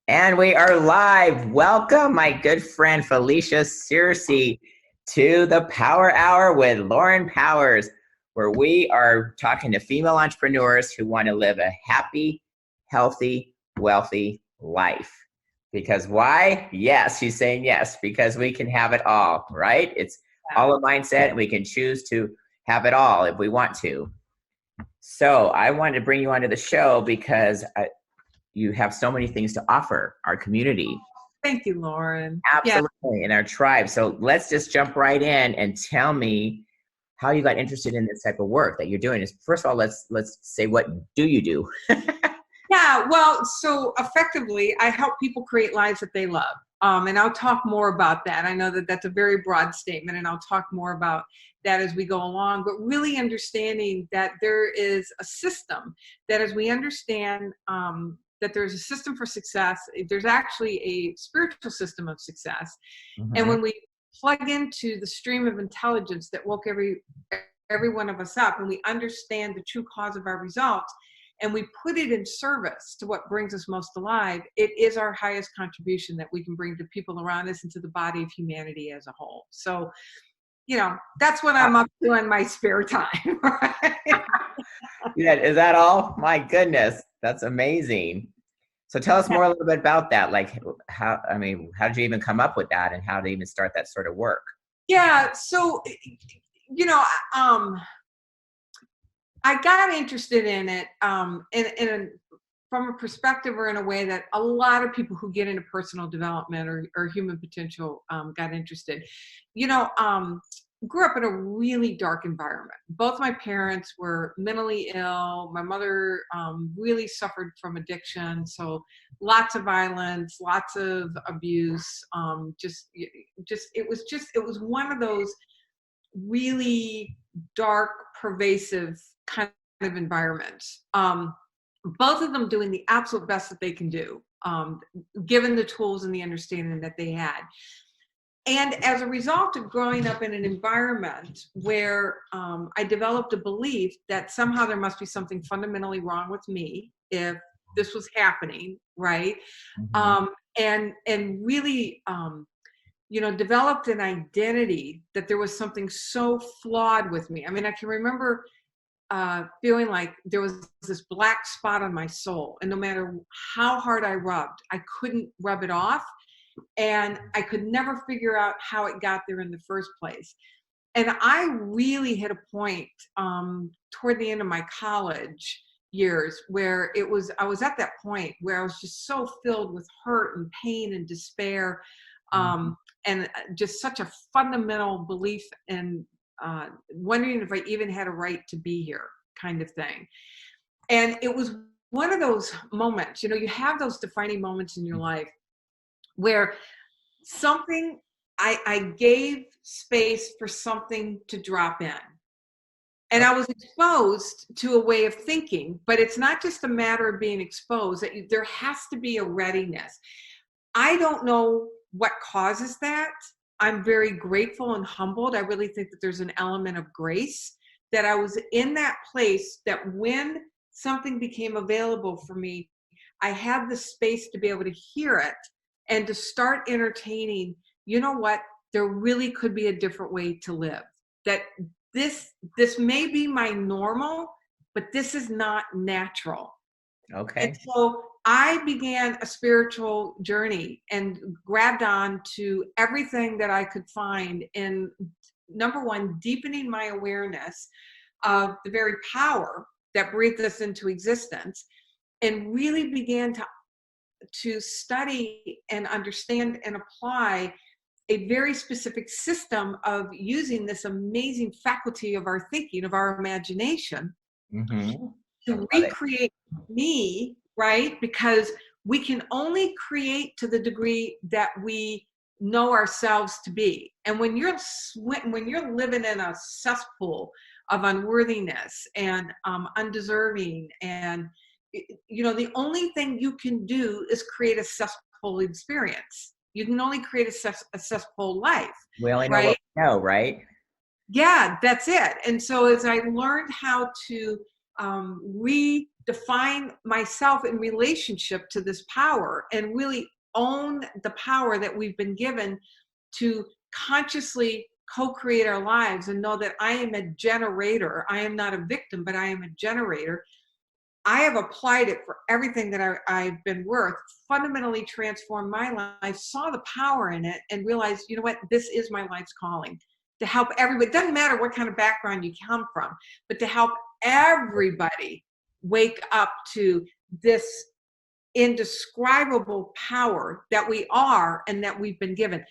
And we are live. Welcome, my good friend Felicia Searsy, to the Power Hour with Lauren Powers, where we are talking to female entrepreneurs who want to live a happy, healthy, wealthy life. Because why? Yes, she's saying yes, because we can have it all, right? It's all a mindset, and we can choose to have it all if we want to. So I wanted to bring you onto the show because you have so many things to offer our community. Thank you, Lauren. Absolutely, in our tribe. So let's just jump right in and tell me how you got interested in this type of work that you're doing. First of all, let's say, what do you do? Yeah, well, so effectively, I help people create lives that they love. And I'll talk more about that. I know that that's a very broad statement, and I'll talk more about that as we go along. But really understanding that there is a system that, as we understand that there's a system for success, there's actually a spiritual system of success. Mm-hmm. And when we plug into the stream of intelligence that woke every one of us up, and we understand the true cause of our results, and we put it in service to what brings us most alive, it is our highest contribution that we can bring to people around us and to the body of humanity as a whole. So, that's what I'm up to in my spare time. Right? Yeah, is that all? My goodness, that's amazing. So tell us more a little bit about that. Like, how did you even come up with that, and how to even start that sort of work? Yeah, so, I got interested in it from a perspective, or in a way that a lot of people who get into personal development or human potential got interested. Grew up in a really dark environment. Both my parents were mentally ill. My mother really suffered from addiction, so lots of violence, lots of abuse. It was one of those really dark, pervasive kind of environments. Both of them doing the absolute best that they can do, given the tools and the understanding that they had. And as a result of growing up in an environment where I developed a belief that somehow there must be something fundamentally wrong with me if this was happening, right? Mm-hmm. And really, developed an identity that there was something so flawed with me. I mean, I can remember feeling like there was this black spot on my soul, and no matter how hard I rubbed, I couldn't rub it off. And I could never figure out how it got there in the first place. And I really hit a point toward the end of my college years where I was at that point where I was just so filled with hurt and pain and despair, and just such a fundamental belief in wondering if I even had a right to be here, kind of thing. And it was one of those moments, you have those defining moments in your life where I gave space for something to drop in. And I was exposed to a way of thinking, but it's not just a matter of being exposed, that there has to be a readiness. I don't know what causes that. I'm very grateful and humbled. I really think that there's an element of grace, that I was in that place, that when something became available for me, I had the space to be able to hear it and to start entertaining, you know what, there really could be a different way to live. That this may be my normal, but this is not natural. Okay. And so I began a spiritual journey and grabbed on to everything that I could find in, number one, deepening my awareness of the very power that breathed us into existence, and really began to study and understand and apply a very specific system of using this amazing faculty of our thinking, of our imagination, to recreate me, right? Because we can only create to the degree that we know ourselves to be. And when you're living in a cesspool of unworthiness and undeserving, and the only thing you can do is create a cesspool experience. You can only create a cesspool life. We only know right? what we know, right? Yeah, that's it. And so as I learned how to redefine myself in relationship to this power and really own the power that we've been given to consciously co-create our lives and know that I am a generator. I am not a victim, but I am a generator. I have applied it for everything that I've been worth, fundamentally transformed my life, saw the power in it, and realized, you know what, this is my life's calling, to help everybody. It doesn't matter what kind of background you come from, but to help everybody wake up to this indescribable power that we are and that we've been given.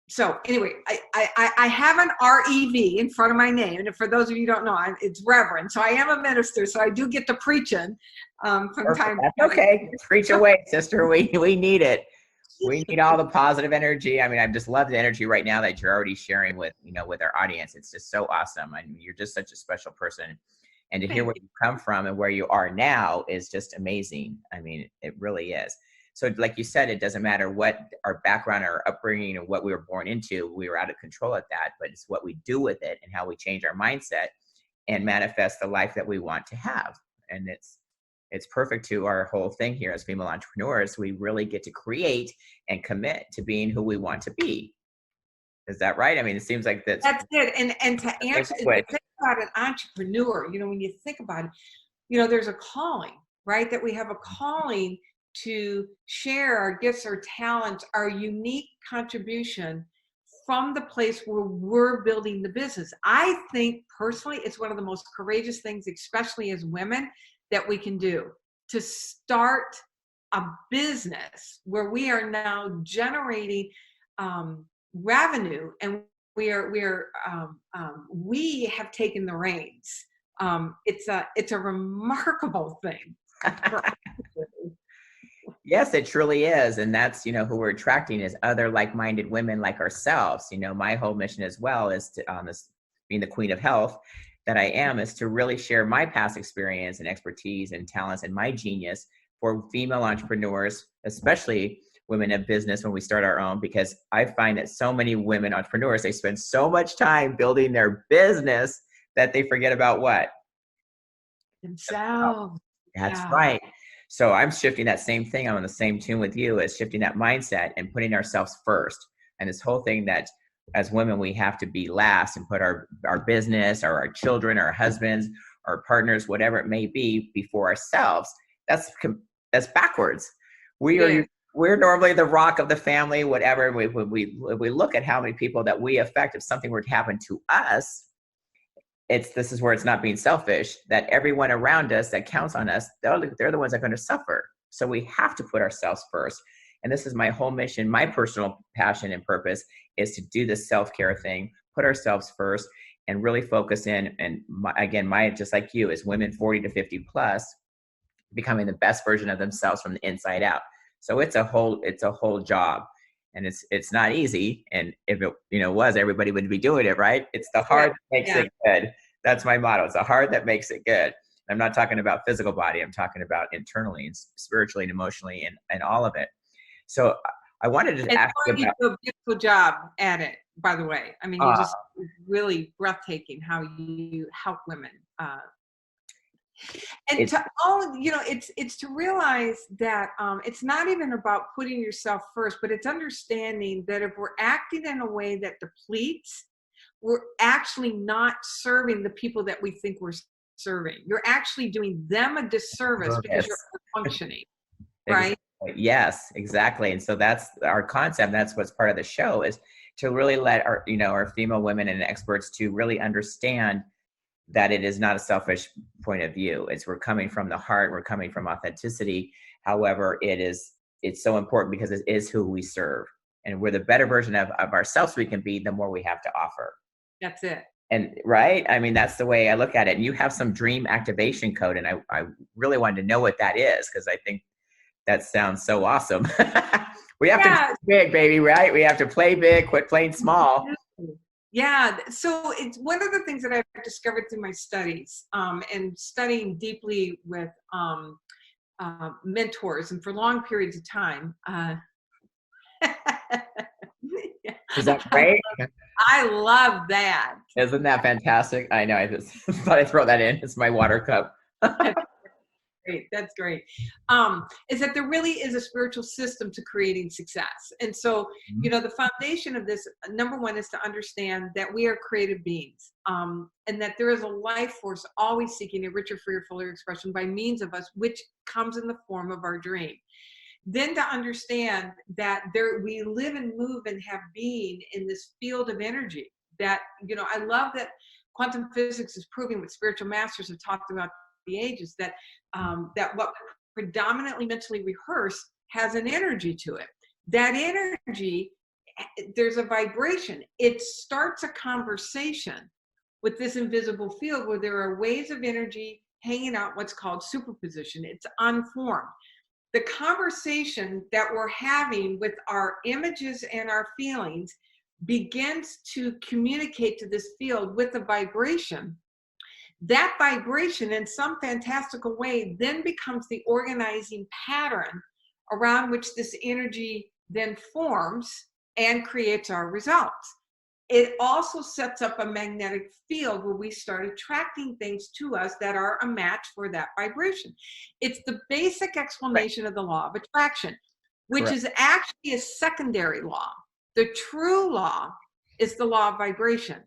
So anyway, I have an REV in front of my name. And for those of you who don't know, it's Reverend. So I am a minister. So I do get to preaching from time to time. That's okay. Preach away, sister. We need it. We need all the positive energy. I mean, I just love the energy right now that you're already sharing with, with our audience. It's just so awesome. I mean, you're just such a special person. And to hear where you come from and where you are now is just amazing. I mean, it really is. So like you said, it doesn't matter what our background or upbringing or what we were born into, we were out of control at that, but it's what we do with it and how we change our mindset and manifest the life that we want to have. And it's perfect to our whole thing here as female entrepreneurs. We really get to create and commit to being who we want to be. Is that right? I mean, it seems like that's it. And to answer, think about an entrepreneur, when you think about it, there's a calling, right? That we have a calling to share our gifts, our talents, our unique contribution from the place where we're building the business. I think personally, it's one of the most courageous things, especially as women, that we can do, to start a business where we are now generating revenue, and we have taken the reins. It's a remarkable thing. Yes, it truly is. And that's, who we're attracting is other like-minded women like ourselves. My whole mission as well is to, this being the queen of health that I am, is to really share my past experience and expertise and talents and my genius for female entrepreneurs, especially women in business when we start our own, because I find that so many women entrepreneurs, they spend so much time building their business that they forget about what? Themselves. That's right. So I'm shifting that same thing. I'm on the same tune with you, as shifting that mindset and putting ourselves first. And this whole thing that as women, we have to be last and put our business or our children, our husbands, our partners, whatever it may be, before ourselves. That's backwards. We're normally the rock of the family, whatever. We look at how many people that we affect, if something were to happen to us, this is where it's not being selfish, that everyone around us that counts on us, they're the ones that are going to suffer. So we have to put ourselves first. And this is my whole mission. My personal passion and purpose is to do this self-care thing, put ourselves first, and really focus in. And my just like you, is women 40 to 50 plus becoming the best version of themselves from the inside out. So it's a whole job, and it's not easy. And if it was, everybody would be doing it, right? It's the hard that makes it good. That's my motto. It's the hard that makes it good. I'm not talking about physical body. I'm talking about internally and spiritually and emotionally and all of it. So I wanted to ask you about. You do a beautiful job at it, by the way. I mean, it's really breathtaking how you help women. And it's to realize that it's not even about putting yourself first, but it's understanding that if we're acting in a way that depletes, we're actually not serving the people that we think we're serving. You're actually doing them a disservice because you're functioning, right? Yes, exactly. And so that's our concept. That's what's part of the show, is to really let our female women and experts to really understand that it is not a selfish point of view. We're coming from the heart. We're coming from authenticity. However, it's so important because it is who we serve. And we're the better version of ourselves we can be, the more we have to offer. That's it. And right? I mean, that's the way I look at it. And you have some dream activation code. And I really wanted to know what that is, because I think that sounds so awesome. We have to play big, baby, right? We have to play big, quit playing small. Yeah. So it's one of the things that I've discovered through my studies and studying deeply with mentors and for long periods of time. Is that great? I love that. Isn't that fantastic? I know. I just thought I'd throw that in. It's my water cup Great. That's great. Is that there really is a spiritual system to creating success. And so, Mhm. the foundation of this, number one, is to understand that we are creative beings, and that there is a life force always seeking a richer, freer, fuller expression by means of us, which comes in the form of our dream. Then to understand that we live and move and have being in this field of energy that, I love that quantum physics is proving what spiritual masters have talked about the ages, that that what predominantly mentally rehearse has an energy to it. That energy, there's a vibration. It starts a conversation with this invisible field where there are waves of energy hanging out, what's called superposition. It's unformed. The conversation that we're having with our images and our feelings begins to communicate to this field with a vibration. That vibration, in some fantastical way, then becomes the organizing pattern around which this energy then forms and creates our results. It also sets up a magnetic field where we start attracting things to us that are a match for that vibration. It's the basic explanation of the law of attraction, which Correct. is actually a secondary law. The true law is the law of vibration.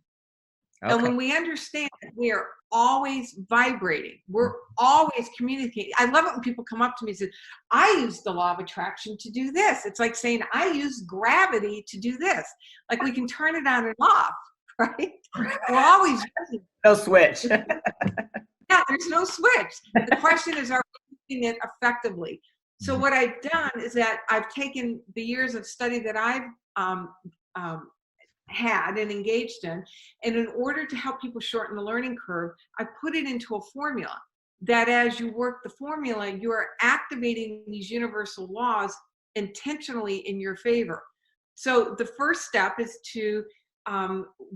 And Okay. when we understand that we are always vibrating, we're always communicating. I love it when people come up to me and say, I use the law of attraction to do this. It's like saying, I use gravity to do this. Like we can turn it on and off, right? We're always using No switch. it. Yeah, there's no switch. The question is, are we using it effectively? So what I've done is that I've taken the years of study that I've had and engaged in, and in order to help people shorten the learning curve, I put it into a formula that as you work the formula, you are activating these universal laws intentionally in your favor. So the first step is to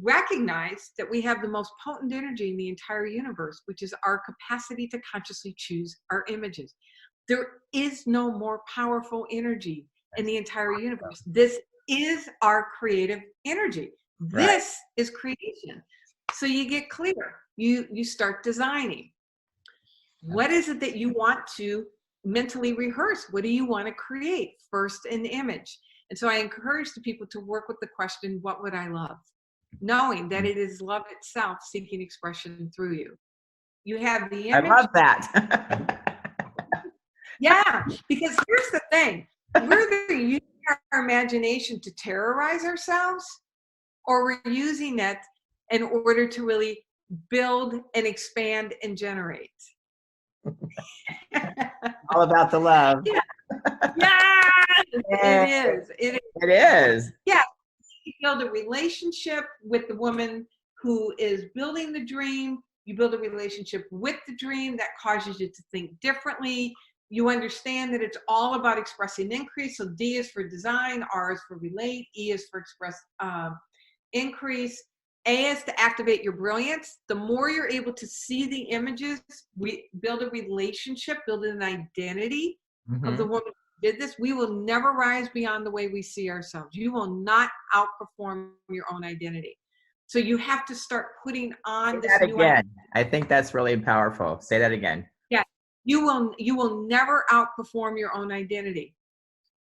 recognize that we have the most potent energy in the entire universe, which is our capacity to consciously choose our images. There is no more powerful energy in the entire universe. This is our creative energy. Right. This is creation. So you get clear. You start designing. What is it that you want to mentally rehearse? What do you want to create? First, an image. And so I encourage the people to work with the question, what would I love? Knowing that it is love itself seeking expression through you. You have the I image. love that. Yeah, because here's the thing. We're either using our imagination to terrorize ourselves, or we're using it in order to really build and expand and generate. All about the love. Yeah. Yes, it is. It is. It is. Yeah. You build a relationship with the woman who is building the dream. You build a relationship with the dream that causes you to think differently. You understand that it's all about expressing increase. So D is for design, R is for relate, E is for express increase. A is to activate your brilliance. The more you're able to see the images, we build a relationship, build an identity of the woman who did this. We will never rise beyond the way we see ourselves. You will not outperform your own identity. So you have to start putting on Say this that new again. I think that's really powerful. Say that again. Yeah, you will never outperform your own identity.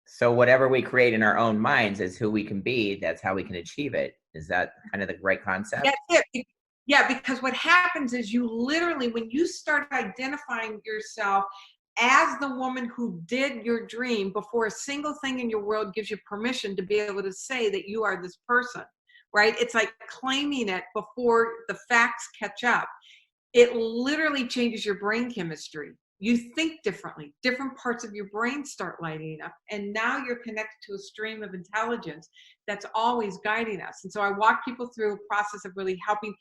So whatever we create in our own minds is who we can be. That's how we can achieve it. Is that kind of the right concept? That's it. Yeah, because what happens is you literally, when you start identifying yourself as the woman who did your dream before a single thing in your world gives you permission to be able to say that you are this person, right? It's like claiming it before the facts catch up. It literally changes your brain chemistry. You think differently. Different parts of your brain start lighting up. And now you're connected to a stream of intelligence that's always guiding us. And so I walk people through a process of really helping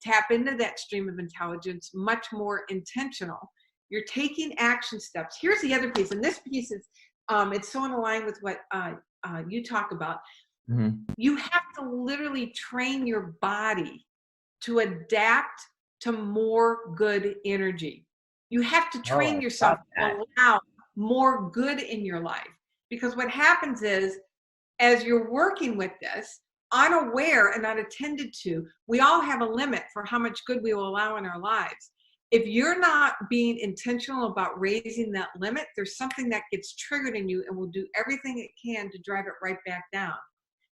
tap into that stream of intelligence, much more intentional. You're taking action steps. Here's the other piece. And this piece is, it's so in line with what you talk about. You have to literally train your body to adapt to more good energy. You have to train yourself to allow more good in your life. Because what happens is, as you're working with this, unaware and unattended to, we all have a limit for how much good we will allow in our lives. if you're not being intentional about raising that limit, there's something that gets triggered in you and will do everything it can to drive it right back down.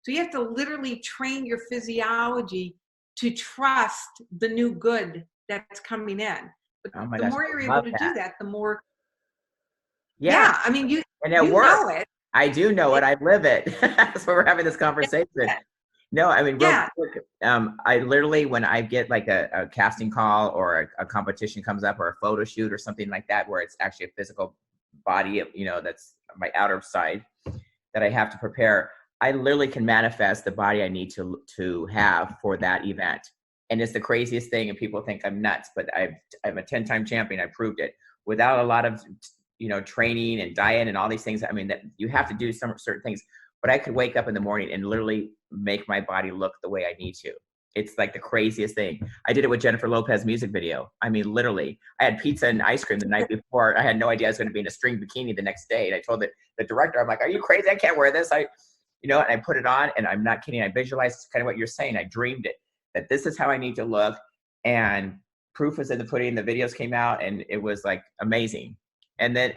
So you have to literally train your physiology to trust the new good that's coming in. But Oh my the gosh, more you're I able love to do that. that, the more, Yeah, yeah, I mean, and it you works. know it. I do know it. I live it. That's why we're having this conversation. No, I mean, real Yeah. quick. I literally, when I get like a casting call or a competition comes up or a photo shoot or something like that, where it's actually a physical body, that's my outer side that I have to prepare, I literally can manifest the body I need to have for that event. And it's the craziest thing, and people think I'm nuts, but I'm a 10-time champion. I proved it without a lot of training and diet and all these things. I mean, that you have to do some certain things, but I could wake up in the morning and literally make my body look the way I need to. It's like the craziest thing. I did it with Jennifer Lopez music video. I mean, literally, I had pizza and ice cream the night before. I had no idea I was going to be in a string bikini the next day. And I told the director, I'm like, are you crazy? I can't wear this. And I put it on, and I'm not kidding. I visualized kind of what you're saying. I dreamed it, that this is how I need to look. And proof is in the pudding. The videos came out, and it was like amazing. And then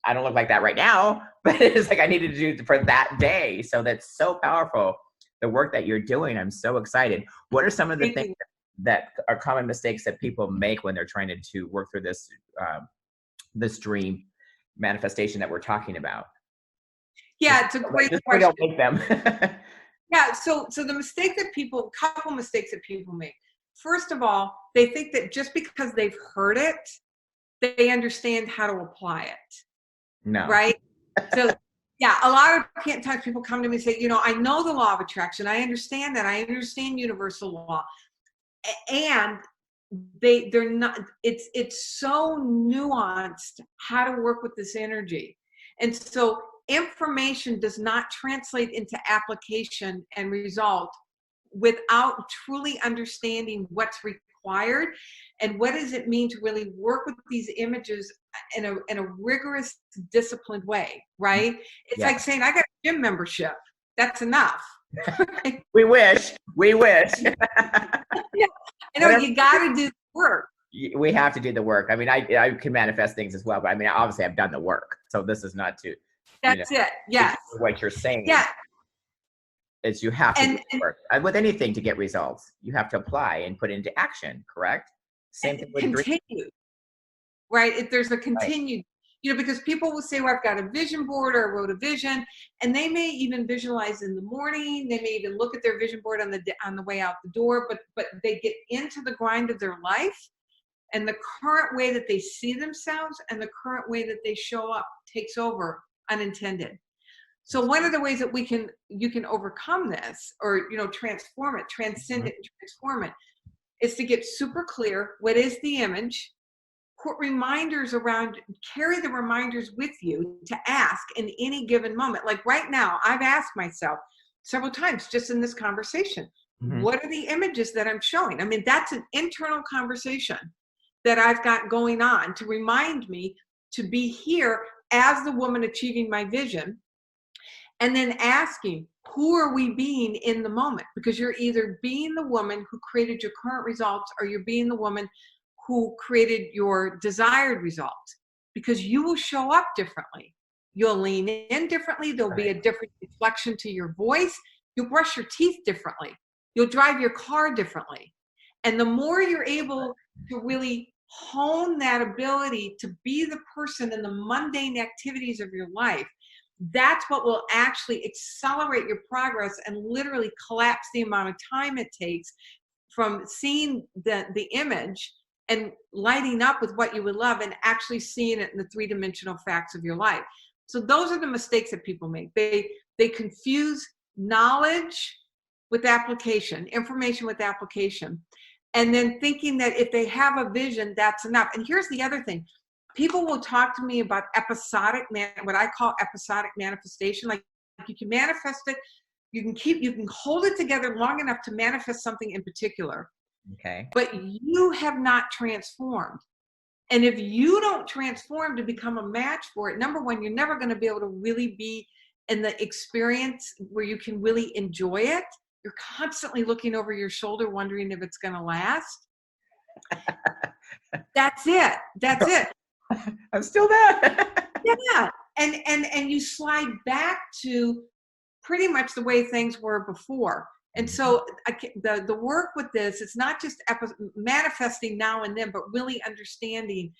I don't look like that right now, but it's like I needed to do for that day. So that's so powerful. The work that you're doing, I'm so excited. What are some of the Thank things you. that are common mistakes that people make when they're trying to work through this dream manifestation that we're talking about? Yeah, it's a great Just we question. don't make them. Yeah, so the mistake that couple mistakes that people make. First of all, they think that just because they've heard it, they understand how to apply it, No. right? So yeah, a lot of times people come to me and say, I know the law of attraction. I understand that. I understand universal law. And they're not, it's so nuanced how to work with this energy. And so information does not translate into application and result without truly understanding what's required and what does it mean to really work with these images in a rigorous, disciplined way, right? It's Yeah. like saying, I got a gym membership. That's enough. We wish. Yeah. I know you got to do the work. We have to do the work. I mean, I can manifest things as well, but I mean, obviously I've done the work. So this is not to, That's it. Yes. what you're saying Yeah. is you have to do And the work. With anything to get results, you have to apply and put into action, correct? Same thing with dreams. continue, right? If there's a Right. continued, because people will say, well, I've got a vision board or I wrote a vision, and they may even visualize in the morning. They may even look at their vision board on the way out the door, but they get into the grind of their life, and the current way that they see themselves and the current way that they show up takes over unintended. So one of the ways that you can overcome this, or transform it, transcend it, and transform it, is to get super clear. What is the image? Put reminders around, carry the reminders with you to ask in any given moment. Like right now, I've asked myself several times just in this conversation, what are the images that I'm showing? I mean, that's an internal conversation that I've got going on to remind me to be here as the woman achieving my vision. And then asking, who are we being in the moment? Because you're either being the woman who created your current results, or you're being the woman who created your desired results, because you will show up differently. You'll lean in differently. There'll be a different inflection to your voice. You'll brush your teeth differently. You'll drive your car differently. And the more you're able to really hone that ability to be the person in the mundane activities of your life, that's what will actually accelerate your progress and literally collapse the amount of time it takes from seeing the image and lighting up with what you would love and actually seeing it in the three-dimensional facts of your life. So those are the mistakes that people make. They confuse knowledge with application, information with application, and then thinking that if they have a vision, that's enough. And here's the other thing. People will talk to me about what I call episodic manifestation. Like you can manifest it, you can hold it together long enough to manifest something in particular. Okay. But you have not transformed. And if you don't transform to become a match for it, number one, you're never going to be able to really be in the experience where you can really enjoy it. You're constantly looking over your shoulder, wondering if it's going to last. That's it. That's it. I'm still there. Yeah. And you slide back to pretty much the way things were before. And so the work with this, it's not just manifesting now and then, but really understanding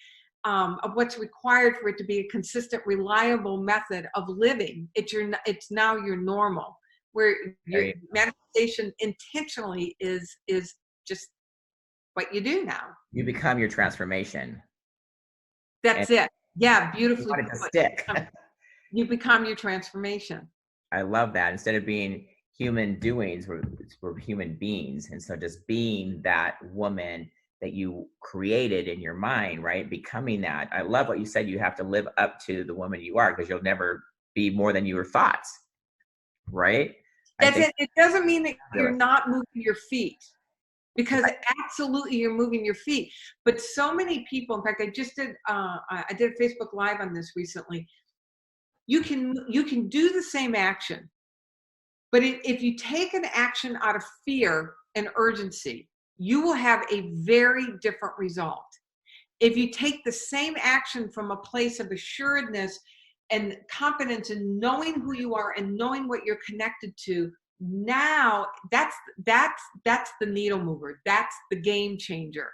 of what's required for it to be a consistent, reliable method of living. It's now your normal, where your manifestation intentionally is just what you do now. You become your transformation. That's it. Yeah, beautifully put. Stick. You become your transformation. I love that. Instead of being human doings, we're human beings. And so just being that woman that you created in your mind, right? Becoming that. I love what you said. You have to live up to the woman you are, because you'll never be more than your thoughts, right? That's it. It doesn't mean that you're not moving your feet, because absolutely you're moving your feet. But so many people, in fact, I did a Facebook Live on this recently. You can do the same action, but if you take an action out of fear and urgency, you will have a very different result. If you take the same action from a place of assuredness and confidence in knowing who you are and knowing what you're connected to, now that's the needle mover. That's the game changer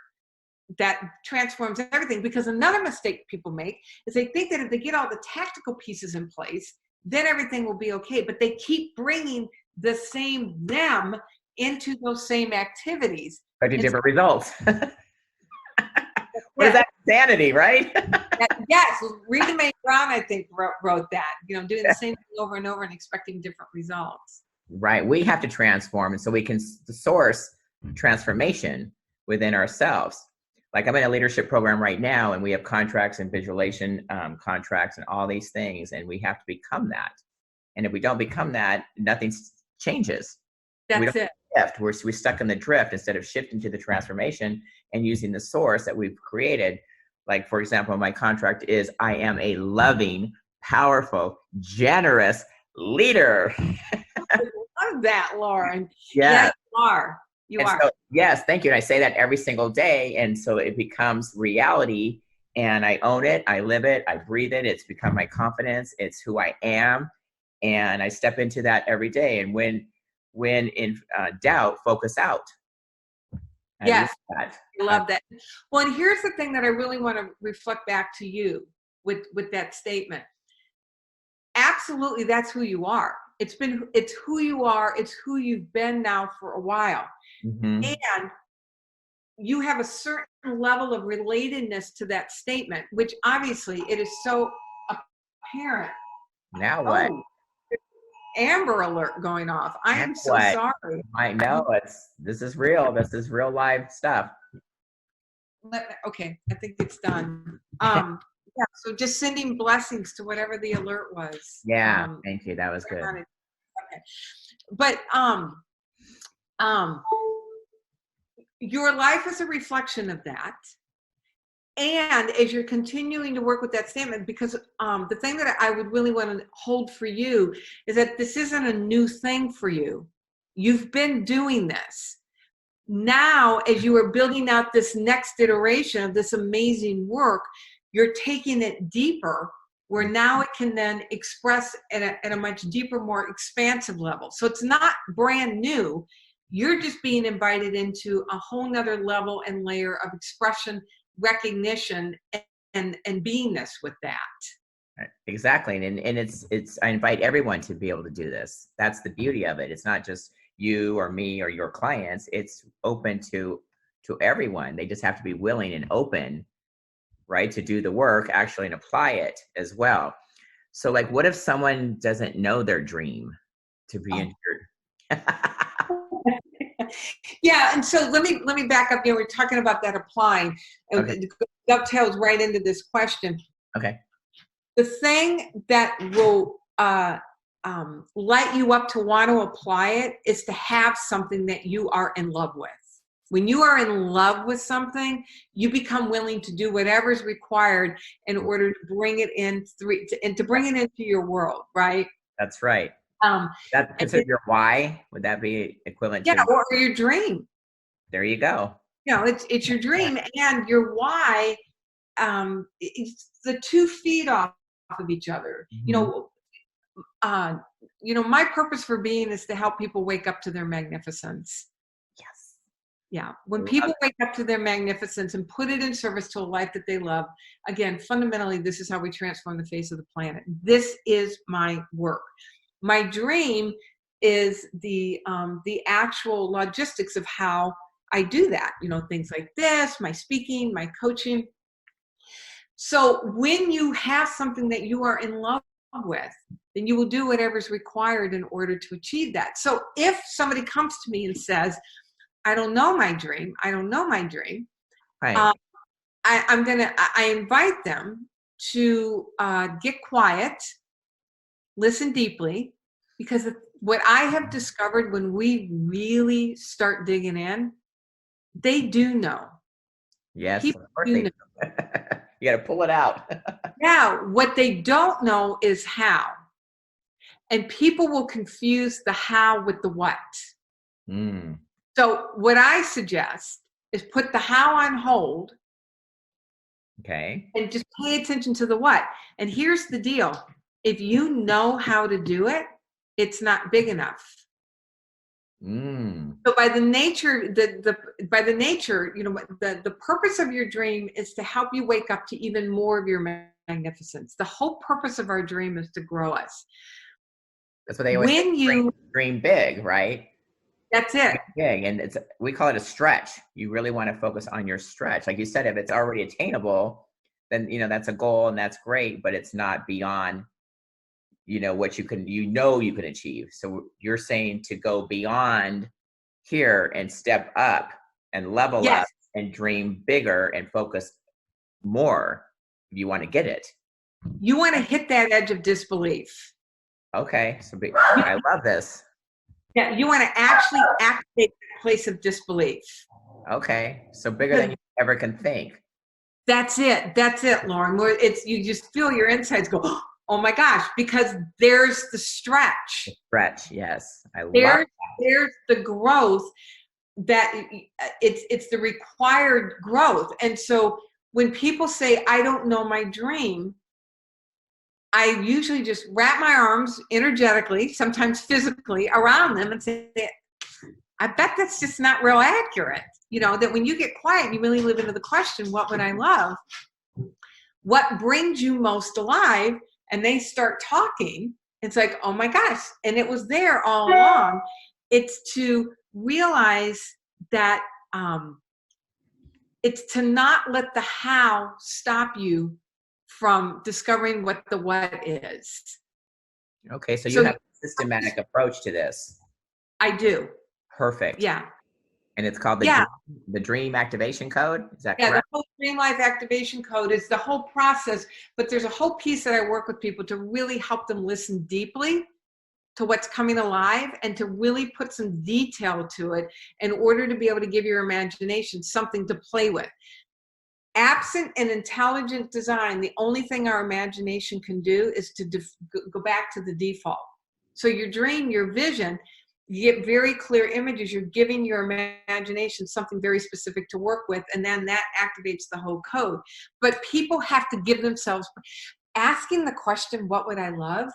that transforms everything. Because another mistake people make is they think that if they get all the tactical pieces in place, then everything will be okay. But they keep bringing the same them into those same activities. But to different results. What is that? Insanity, right? Yes. Rita Mae Brown, I think, wrote that. Doing the same thing over and over and expecting different results. Right. We have to transform. And so we can source transformation within ourselves. Like I'm in a leadership program right now, and we have contracts and visualization contracts and all these things, and we have to become that. And if we don't become that, nothing changes. That's it. Shift. We're stuck in the drift instead of shifting to the transformation and using the source that we've created. Like, for example, my contract is, I am a loving, powerful, generous leader. I love that, Lauren. Yeah, you are. You are. So, yes, thank you. And I say that every single day. And so it becomes reality, and I own it. I live it. I breathe it. It's become my confidence. It's who I am. And I step into that every day. And when in doubt, focus out. Yes, I love that. Well, and here's the thing that I really want to reflect back to you with that statement. Absolutely, that's who you are. It's who you are. It's who you've been now for a while. Mm-hmm. And you have a certain level of relatedness to that statement, which obviously it is so apparent. Now what? Oh, Amber alert going off. I am so sorry. I know. This is real. This is real live stuff. Okay, I think it's done. Yeah, so just sending blessings to whatever the alert was. Yeah, thank you. That was good. Okay. But your life is a reflection of that. And as you're continuing to work with that statement, because the thing that I would really want to hold for you is that this isn't a new thing for you. You've been doing this. Now, as you are building out this next iteration of this amazing work, you're taking it deeper, where now it can then express at a much deeper, more expansive level. So it's not brand new. You're just being invited into a whole nother level and layer of expression, recognition, and beingness with that. Exactly. And it's I invite everyone to be able to do this. That's the beauty of it. It's not just you or me or your clients. It's open to everyone. They just have to be willing and open, right, to do the work actually and apply it as well. So like, what if someone doesn't know their dream to be injured? Yeah, and so let me back up. We're talking about that applying, and it dovetails right into this question. Okay. The thing that will light you up to want to apply it is to have something that you are in love with. When you are in love with something, you become willing to do whatever is required in order to bring it in and to bring it into your world, right? That's right. That's considered your why? Would that be equivalent to? Yeah, or your dream. There you go. it's your dream and your why. It's the 2 feet off of each other. My purpose for being is to help people wake up to their magnificence. Yes. Yeah. When people wake up to their magnificence and put it in service to a life that they love, again, fundamentally, this is how we transform the face of the planet. This is my work. My dream is the actual logistics of how I do that. Things like this, my speaking, my coaching. So when you have something that you are in love with, then you will do whatever's required in order to achieve that. So if somebody comes to me and says, I don't know my dream, Right. I invite them to get quiet, listen deeply, because what I have discovered when we really start digging in, they do know. Yes, People of course do they know. do. You got to pull it out. Now, what they don't know is how. And people will confuse the how with the what. Mm. So what I suggest is put the how on hold. Okay. And just pay attention to the what. And here's the deal. If you know how to do it, it's not big enough. Mm. So by the nature, the purpose of your dream is to help you wake up to even more of your magnificence. The whole purpose of our dream is to grow us. That's what they always say. When you Dream big, right? That's it. Big, and we call it a stretch. You really want to focus on your stretch. Like you said, if it's already attainable, then that's a goal and that's great, but it's not beyond what you can achieve. So you're saying to go beyond here and step up and level Yes. up and dream bigger and focus more if you want to get it. You want to hit that edge of disbelief. Okay, so I love this. Yeah, you want to actually activate that place of disbelief. Okay, so bigger than you ever can think. That's it, Lauren. Where you just feel your insides go, oh my gosh, because there's the stretch. Stretch, yes, I love that. There's the growth that it's the required growth. And so when people say, I don't know my dream, I usually just wrap my arms energetically, sometimes physically, around them and say, I bet that's just not real accurate. That when you get quiet, you really live into the question, what would I love? What brings you most alive? And they start talking. It's like, oh my gosh. And it was there all along. It's to realize that it's to not let the how stop you from discovering what the what is. Okay, so you have a systematic approach to this. I do. Perfect. Yeah. And it's called the Dream Activation Code. Is that correct? Yeah, the whole Dream Life Activation Code is the whole process, but there's a whole piece that I work with people to really help them listen deeply to what's coming alive and to really put some detail to it in order to be able to give your imagination something to play with. Absent an intelligent design, the only thing our imagination can do is to go back to the default. So your dream, your vision, you get very clear images. You're giving your imagination something very specific to work with, and then that activates the whole code. But people have to give themselves, asking the question, what would I love?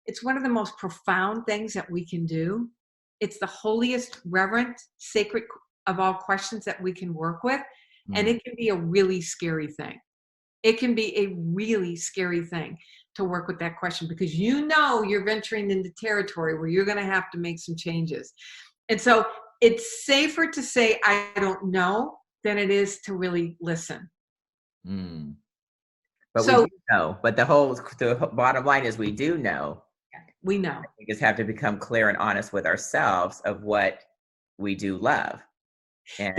It's one of the most profound things that we can do. It's the holiest, reverent, sacred of all questions that we can work with. And it can be a really scary thing. It can be a really scary thing to work with that question because you're venturing into territory where you're going to have to make some changes. And so it's safer to say, I don't know, than it is to really listen. But we do know. But the bottom line is we do know. We know. We just have to become clear and honest with ourselves of what we do love. And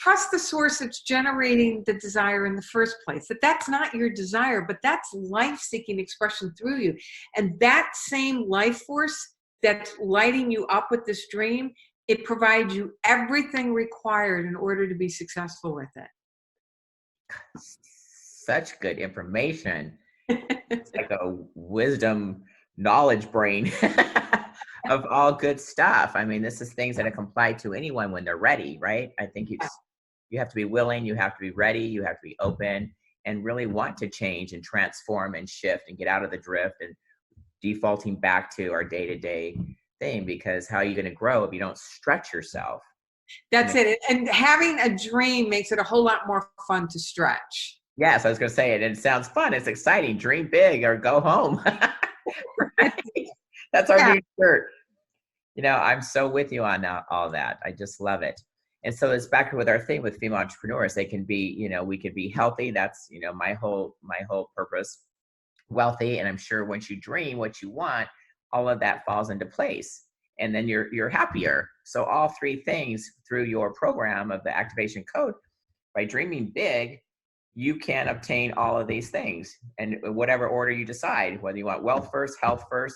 trust the source that's generating the desire in the first place. That's not your desire, but that's life-seeking expression through you. And that same life force that's lighting you up with this dream, it provides you everything required in order to be successful with it. Such good information. It's like a wisdom knowledge brain of all good stuff. I mean, this is things that can apply to anyone when they're ready, right? I think You have to be willing, you have to be ready, you have to be open, and really want to change and transform and shift and get out of the drift and defaulting back to our day-to-day thing. Because how are you going to grow if you don't stretch yourself? That's it. And having a dream makes it a whole lot more fun to stretch. Yes, I was going to say it. And it sounds fun. It's exciting. Dream big or go home. Right? That's our new shirt. I'm so with you on all that. I just love it. And so it's back with our thing with female entrepreneurs. They can be, we can be healthy. That's, my whole purpose. Wealthy. And I'm sure once you dream what you want, all of that falls into place. And then you're happier. So all three things through your program of the activation code, by dreaming big, you can obtain all of these things. And whatever order you decide, whether you want wealth first, health first,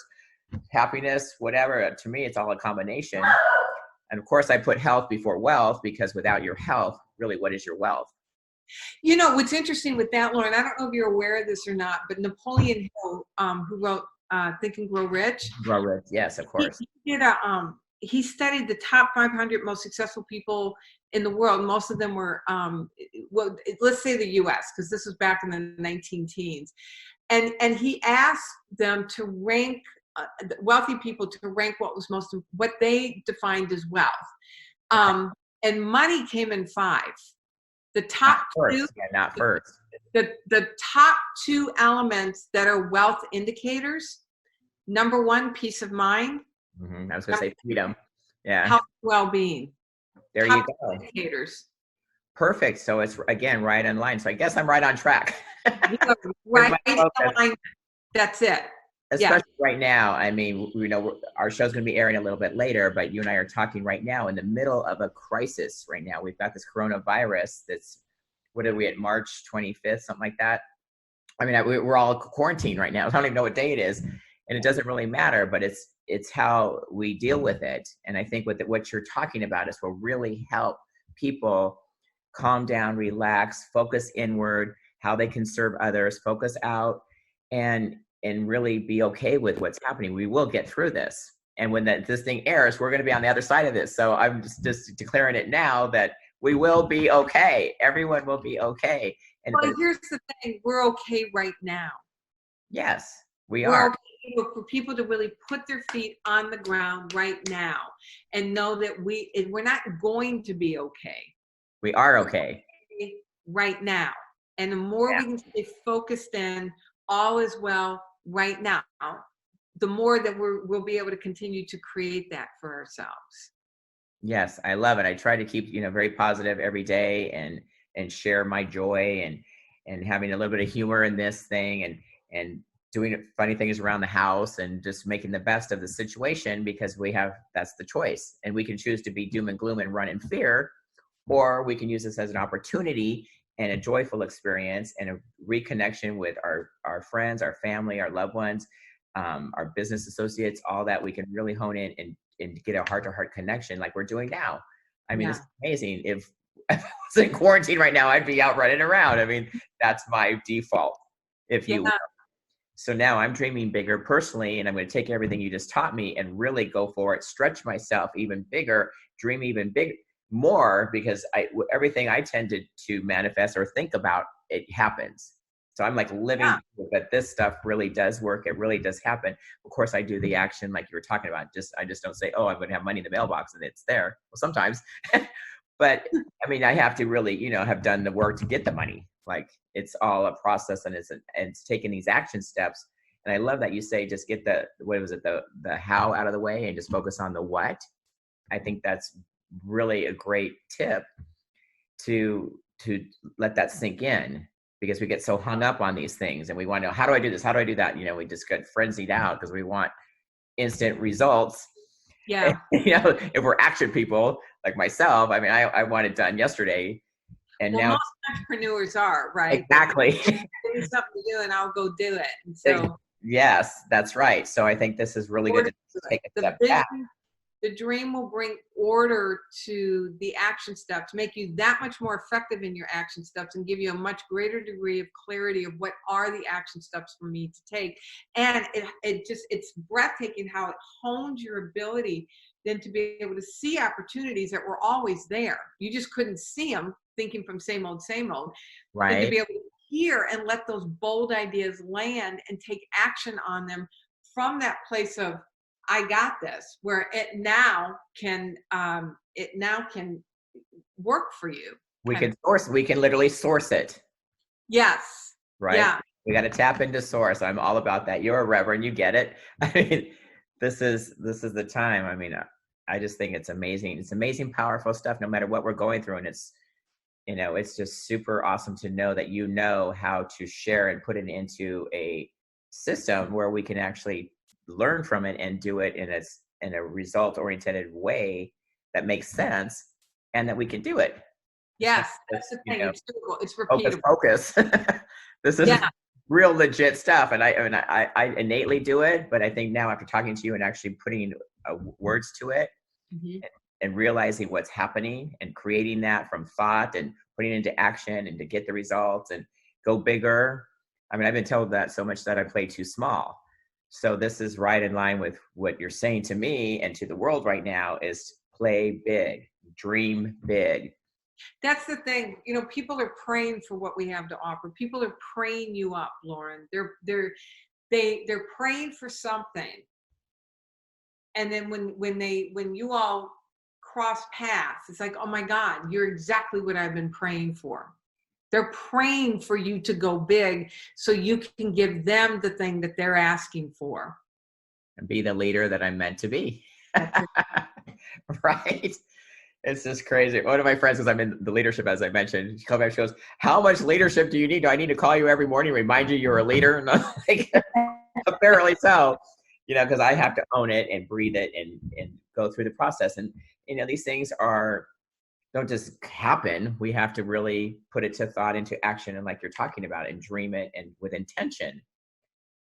happiness, whatever. To me, it's all a combination. And of course, I put health before wealth, because without your health, really, what is your wealth? What's interesting with that, Lauren, I don't know if you're aware of this or not, but Napoleon Hill, who wrote Think and Grow Rich. Grow Rich, yes, of course. He studied the top 500 most successful people in the world. Most of them were, let's say the U.S., because this was back in the 19 teens. And he asked them to rank wealthy people, to rank what they defined as wealth. And money came in 5. The top two, not first. The top 2 elements that are wealth indicators. Number 1, peace of mind. I was going to say freedom. Yeah. Health, well-being. There top you go. Indicators. Perfect. So it's, again, right in line. So I guess I'm right on track. Right in line. That's it. Especially right now. I mean, our show's going to be airing a little bit later, but you and I are talking right now in the middle of a crisis right now. We've got this coronavirus that's, what are we at, March 25th, something like that? I mean, we're all quarantined right now. I don't even know what day it is. And it doesn't really matter, but it's how we deal with it. And I think what you're talking about is will really help people calm down, relax, focus inward, how they can serve others, focus out, and really be okay with what's happening. We will get through this. And when this thing airs, we're going to be on the other side of this. So I'm just declaring it now that we will be okay. Everyone will be okay. Well, here's the thing. We're okay right now. Yes, we're are. Okay for people to really put their feet on the ground right now and know that we're not going to be okay. We are okay. Right now. And the more we can stay focused in, all is well right now, the more that we'll be able to continue to create that for ourselves. Yes, I love it. I try to keep, very positive every day and share my joy and having a little bit of humor in this thing and doing funny things around the house and just making the best of the situation, because that's the choice. And we can choose to be doom and gloom and run in fear, or we can use this as an opportunity and a joyful experience and a reconnection with our friends, our family, our loved ones, our business associates, all that. We can really hone in and get a heart-to-heart connection like we're doing now. I mean, it's amazing. If I was in quarantine right now, I'd be out running around. I mean, that's my default, if you will. So now I'm dreaming bigger personally, and I'm going to take everything you just taught me and really go for it, stretch myself even bigger, dream even bigger, more, because everything I tend to manifest or think about, it happens. So I'm like living, but this stuff really does work. It really does happen. Of course, I do the action like you were talking about. I just don't say, oh, I'm going to have money in the mailbox and it's there. Well, sometimes, but I mean, I have to really, have done the work to get the money. Like it's all a process, and it's taking these action steps. And I love that you say, just get the how out of the way and just focus on the what. I think that's really a great tip to let that sink in, because we get so hung up on these things and we want to know, how do I do this? How do I do that? We just get frenzied out because we want instant results. Yeah. If we're action people like myself, I mean, I want it done yesterday. And now most entrepreneurs are, right? Exactly. Give me something to do and I'll go do it. And so yes, that's right. So I think this is really good to take a step back. The dream will bring order to the action steps, make you that much more effective in your action steps, and give you a much greater degree of clarity of what are the action steps for me to take. And it's breathtaking how it hones your ability then to be able to see opportunities that were always there. You just couldn't see them, thinking from same old, Right. and to be able to hear and let those bold ideas land and take action on them from that place of, I got this, where it now can work for you. We can literally source it. Yes. Right. Yeah. We got to tap into source. I'm all about that. You're a reverend. You get it. I mean, this is the time. I mean, I just think it's amazing. It's amazing, powerful stuff, no matter what we're going through. And it's, it's just super awesome to know that you know how to share and put it into a system where we can actually learn from it and do it in a result-oriented way that makes sense, and that we can do it. Yes, that's the thing. It's doable. It's repeatable. Focus. This is real legit stuff, and I innately do it. But I think now, after talking to you and actually putting words to it, and realizing what's happening and creating that from thought and putting it into action and to get the results and go bigger. I mean, I've been told that so much that I play too small. So this is right in line with what you're saying to me and to the world right now, is play big, dream big. That's the thing. People are praying for what we have to offer. People are praying you up, Lauren. They're praying for something. And then when you all cross paths, it's like, oh my God, you're exactly what I've been praying for. They're praying for you to go big so you can give them the thing that they're asking for. And be the leader that I'm meant to be. Right? It's just crazy. One of my friends, because I'm in the leadership, as I mentioned, she comes back, she goes, how much leadership do you need? Do I need to call you every morning, remind you you're a leader? And I'm like, apparently so, because I have to own it and breathe it and go through the process. And, these things don't just happen. We have to really put it to thought, into action, and like you're talking about, and dream it, and with intention.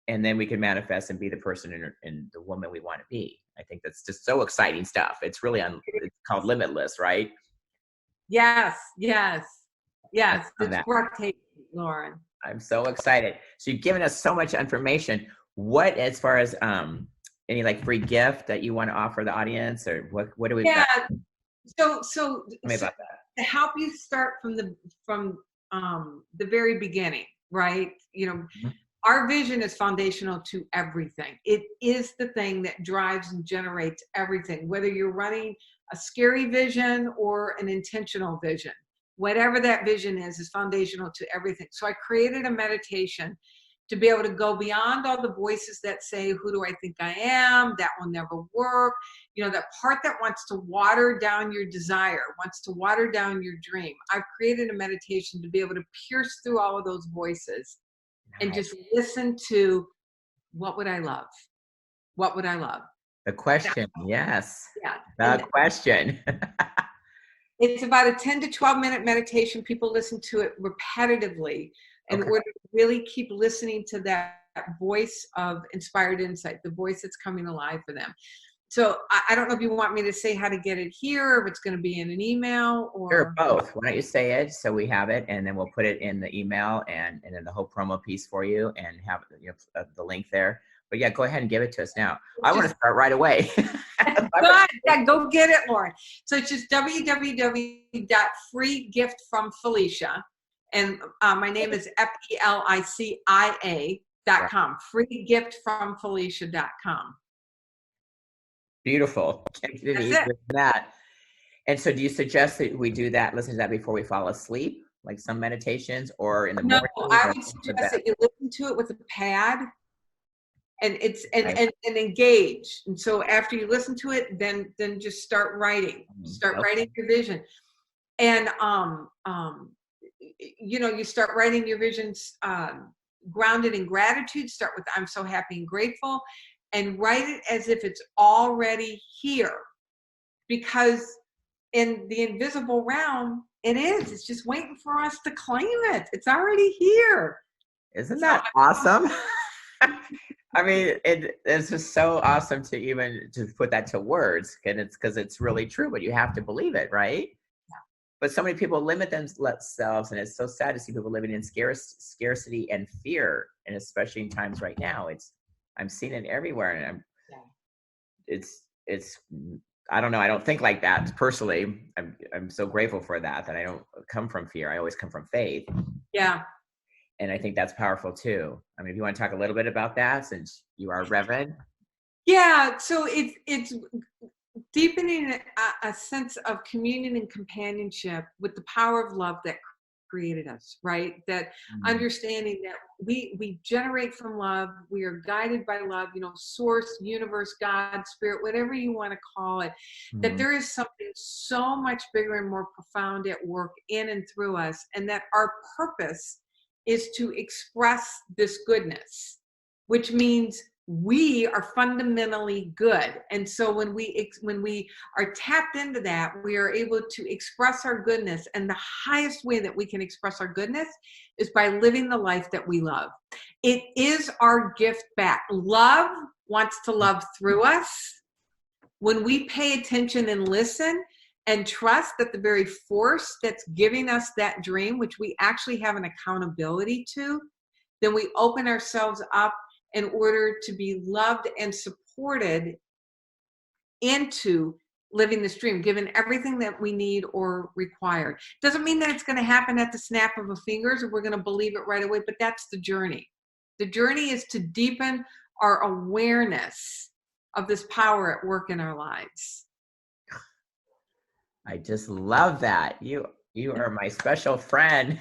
And then we can manifest and be the person and the woman we want to be. I think that's just so exciting stuff. It's really it's called limitless, right? Yes. It's breathtaking, Lauren. I'm so excited. So you've given us so much information. What, as far as any like free gift that you want to offer the audience, or what do we got? So Tell me about that. To help you start from the very beginning, right? Our vision is foundational to everything. It is the thing that drives and generates everything, whether you're running a scary vision or an intentional vision. Whatever that vision is foundational to everything. So I created a meditation to be able to go beyond all the voices that say, who do I think I am? That will never work. That part that wants to water down your desire, wants to water down your dream. I've created a meditation to be able to pierce through all of those voices and just listen to, what would I love? What would I love? The question, yes. Yeah. The question. It's about a 10 to 12 minute meditation. People listen to it repetitively in order to really keep listening to that voice of inspired insight, the voice that's coming alive for them. So I don't know if you want me to say how to get it here, or if it's going to be in an email, or Sure, both. Why don't you say it so we have it, and then we'll put it in the email and then the whole promo piece for you, and have the link there. But yeah, go ahead and give it to us now. I want to start right away. Go get it, Lauren. So it's just www.freegiftfromfelicia. And my name is Felicia.com. Freegiftfromfelicia.com. Beautiful. Can't get any easier than that. And so do you suggest that we do that, listen to that before we fall asleep, like some meditations, or in the morning? No, I would suggest that you listen to it with a pad and and engage. And so after you listen to it, then just start writing. Start writing your vision. And you start writing your visions grounded in gratitude. Start with, I'm so happy and grateful, and write it as if it's already here. Because in the invisible realm, it's just waiting for us to claim it. It's already here. Isn't that awesome? I mean, it's just so awesome to even to put that to words, and it's because it's really true. But you have to believe it, right? But so many people limit themselves, and it's so sad to see people living in scarcity and fear, and especially in times right now. I'm seeing it everywhere, and Yeah. it's I don't know. I don't think like that personally. I'm so grateful for that I don't come from fear. I always come from faith. Yeah. And I think that's powerful too. I mean, if you want to talk a little bit about that, since you are Reverend. Yeah. So it's deepening a sense of communion and companionship with the power of love that created us, right? That Mm. understanding that we generate from love, we are guided by love, source, universe, God, spirit, whatever you want to call it, that Mhm. there is something so much bigger and more profound at work in and through us, and that our purpose is to express this goodness, which means we are fundamentally good. And so when we are tapped into that, we are able to express our goodness, and the highest way that we can express our goodness is by living the life that we love. It is our gift back. Love wants to love through us. When we pay attention and listen and trust that the very force that's giving us that dream, which we actually have an accountability to, then we open ourselves up in order to be loved and supported into living this dream, given everything that we need or require. Doesn't mean that it's going to happen at the snap of a fingers or we're going to believe it right away, but that's the journey. The journey is to deepen our awareness of this power at work in our lives. I just love that. You are my special friend.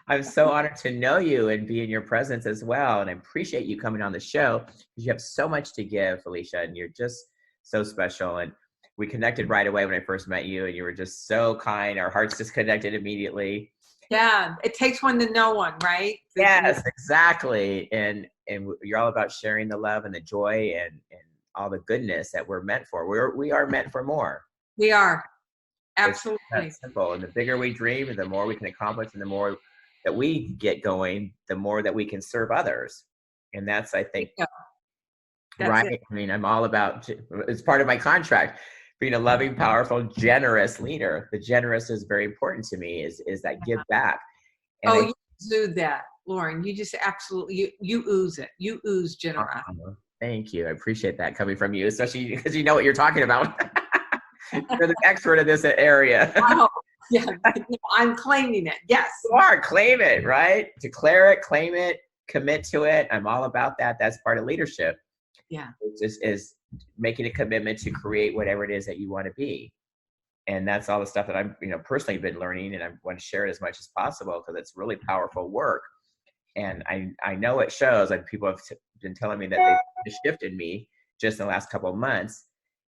I'm so honored to know you and be in your presence as well. And I appreciate you coming on the show because you have so much to give, Felicia, and you're just so special. And we connected right away when I first met you, and you were just so kind. Our hearts just connected immediately. Yeah, it takes one to know one, right? Yes, exactly. And you're all about sharing the love and the joy and all the goodness that we're meant for. We are meant for more. We are. It's that Absolutely. simple. And the bigger we dream, and the more we can accomplish, and the more that we get going, the more that we can serve others. And that's, I think, That's right. it. I mean, I'm all about, it's part of my contract, being a loving, powerful, generous leader. The generous is very important to me, is that give back. And Oh, I, you exude that, Lauren. You just absolutely, you ooze it. You ooze generosity. thank you. I appreciate that coming from you, especially because you know what you're talking about. You're the expert in this area. Oh, yeah, I'm claiming it. Yes. You are, claim it, right? Declare it, claim it, commit to it. I'm all about that. That's part of leadership. Yeah. It just is making a commitment to create whatever it is that you want to be. And that's all the stuff that I'm, personally been learning, and I want to share it as much as possible because it's really powerful work. And I know it shows. Like, people have been telling me that they've shifted me just in the last couple of months,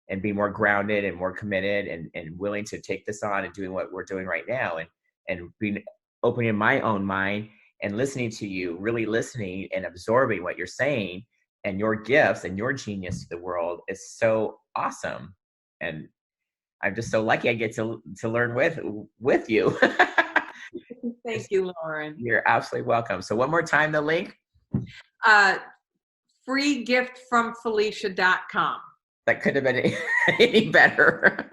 and be more grounded and more committed and willing to take this on and doing what we're doing right now, and being opening my own mind and listening to you, really listening and absorbing what you're saying, and your gifts and your genius to the world is so awesome. And I'm just so lucky I get to learn with you. Thank you, Lauren. You're absolutely welcome. So one more time, the link. Uh, freegiftfromfelicia.com. That couldn't have been any better.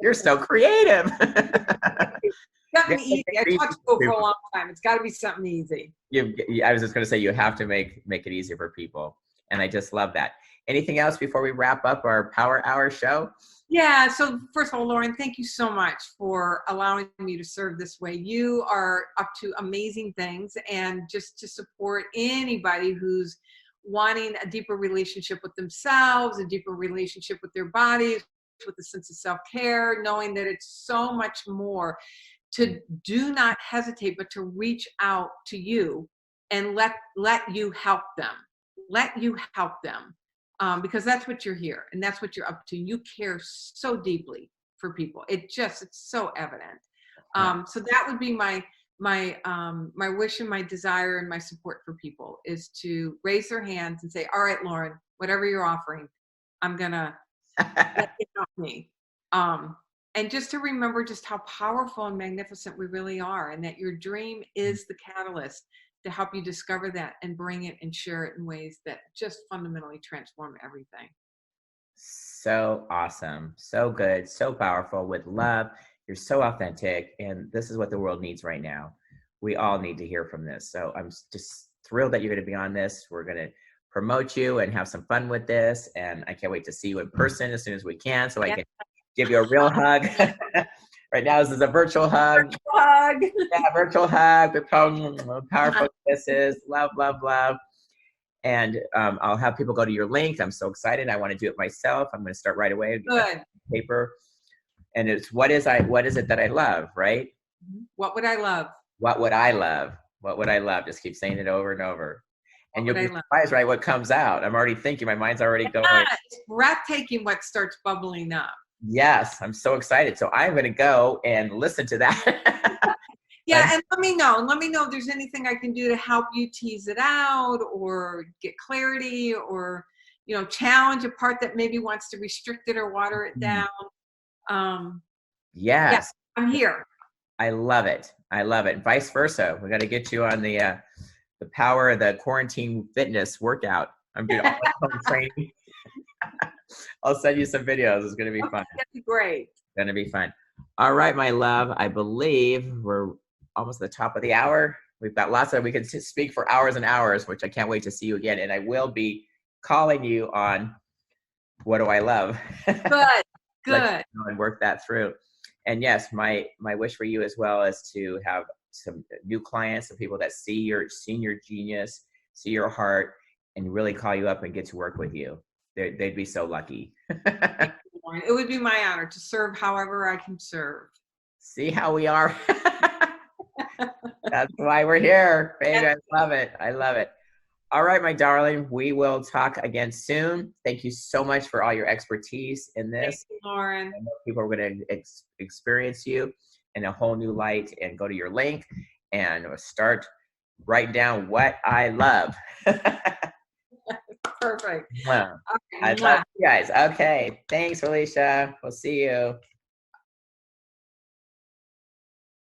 You're so creative. Something easy. I taught you for a long time. It's got to be something easy. I was just going to say, you have to make it easier for people. And I just love that. Anything else before we wrap up our Power Hour show? Yeah. So first of all, Lauren, thank you so much for allowing me to serve this way. You are up to amazing things, and just to support anybody who's wanting a deeper relationship with themselves, a deeper relationship with their bodies, with a sense of self-care, knowing that it's so much more. To do not hesitate, but to reach out to you and let you help them. Let you help them. Because that's what you're here, and that's what you're up to. You care so deeply for people. It's so evident. So that would be my wish and my desire and my support for people, is to raise their hands and say, all right, Lauren, whatever you're offering, I'm gonna let it help me. And just to remember just how powerful and magnificent we really are, and that your dream is the catalyst to help you discover that and bring it and share it in ways that just fundamentally transform everything. So awesome. So good. So powerful with love. You're so authentic. And this is what the world needs right now. We all need to hear from this. So I'm just thrilled that you're going to be on this. We're going to promote you and have some fun with this. And I can't wait to see you in person as soon as we can so I can give you a real hug. Right now, this is a virtual hug. Virtual hug. Yeah, virtual hug with powerful kisses. Love, love, love. And I'll have people go to your link. I'm so excited. I want to do it myself. I'm going to start right away. Good. Paper. And it's what is it that I love, right? What would I love? What would I love? What would I love? Just keep saying it over and over. And you'll be surprised, right, what comes out. I'm already thinking, my mind's already going. It's breathtaking what starts bubbling up. Yes, I'm so excited. So I'm going to go and listen to that. Yeah, and let me know. Let me know if there's anything I can do to help you tease it out or get clarity or, challenge a part that maybe wants to restrict it or water it down. Yes. Yeah, I'm here. I love it. I love it. Vice versa. We got to get you on the power of the quarantine fitness workout. I'm doing all home training. I'll send you some videos. It's going to be fun. That'd be great. It's going to be fun. All right, my love. I believe we're almost at the top of the hour. We've got we could speak for hours and hours, which I can't wait to see you again. And I will be calling you on What Do I Love? Good. And work that through. And yes, my wish for you as well is to have some new clients, some people that see your genius, see your heart, and really call you up and get to work with you. They'd be so lucky. It would be my honor to serve however I can serve. See how we are? That's why we're here, baby. I love it. I love it. All right, my darling. We will talk again soon. Thank you so much for all your expertise in this. Thank you, Lauren. I know people are going to experience you in a whole new light and go to your link and start writing down what I love. Perfect. Wow. I love you guys. Okay. Thanks, Felicia. We'll see you.